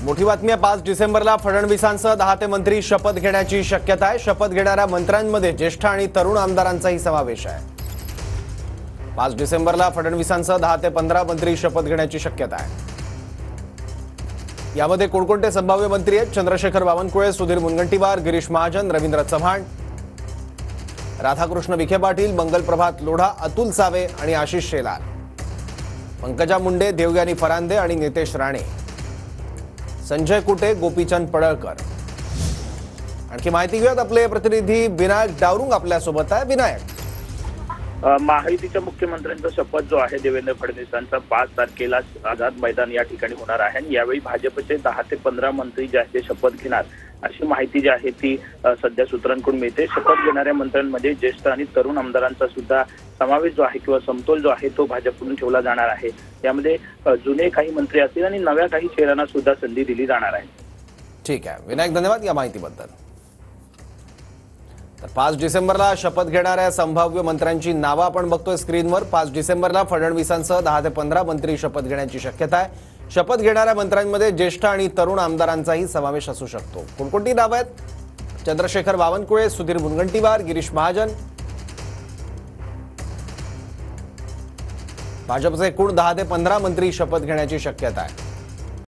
मोठी बातमी आहे। 5 डिसेंबरला फडणवीसांसह 10 ते मंत्री शपथ घेण्याची शक्यता आहे। शपथ घेणाऱ्या मंत्र्यांमध्ये ज्येष्ठ आणि तरुण आमदारांचाही समावेश आहे। 5 डिसेंबरला फडणवीसांसह 10 ते 15 मंत्री शपथ घेण्याची शक्यता आहे। यामध्ये कोणकोणते संभाव्य मंत्री आहेत? चंद्रशेखर बावनकुळे, सुधीर मुनगंटीवार, गिरीश महाजन, रवींद्र चव्हाण, राधाकृष्ण विखे पाटील, मंगल प्रभात लोढा, अतुल सावे आणि आशिष शेलार, पंकजा मुंडे, देवयानी फरांदे आणि नितेश राणे, संजय कुटे, गोपीचंद पडळकर। आणखी माहिती घेऊयात, आपले प्रतिनिधी विनायक डावरुंग आपल्या सोबत आहे। विनायक, महायुतीच्या मुख्यमंत्र्यांचा शपथ जो आहे देवेंद्र फडणवीसांचा 5 तारखेला आझाद मैदान या ठिकाणी होणार आहे आणि यावेळी भाजपचे 10 ते 15 मंत्री जे आहेत ते शपथ घेणार अशी माहिती जी आहे ती सध्या सूत्रांकडून मिळते। शपथ घेणाऱ्या मंत्र्यांमध्ये ज्येष्ठ आणि तरुण आमदारांचा सुद्धा समावेश जो आहे किंवा समतोल जो आहे तो भाजपकडून ठेवला जाणार आहे। यामध्ये जुने काही मंत्री असतील आणि नव्या काही चेहऱ्यांना सुद्धा संधी दिली जाणार आहे। ठीक आहे विनायक, धन्यवाद या माहितीबद्दल। तर 5 डिसेंबरला शपथ घेणाऱ्या संभाव्य मंत्र्यांची नावं आपण बघतोय स्क्रीनवर। 5 डिसेंबरला फडणवीसांसह 10 ते 15 मंत्री शपथ घेण्याची शक्यता आहे। शपथ घेणाऱ्या मंत्र्यांमध्ये ज्येष्ठ आणि तरुण आमदारांचाही समावेश असू शकतो। कोणकोणती नावं आहेत? चंद्रशेखर बावनकुळे, सुधीर मुनगंटीवार, गिरीश महाजन। भाजपचे एकूण 10 ते 15 मंत्री शपथ घेण्याची शक्यता आहे।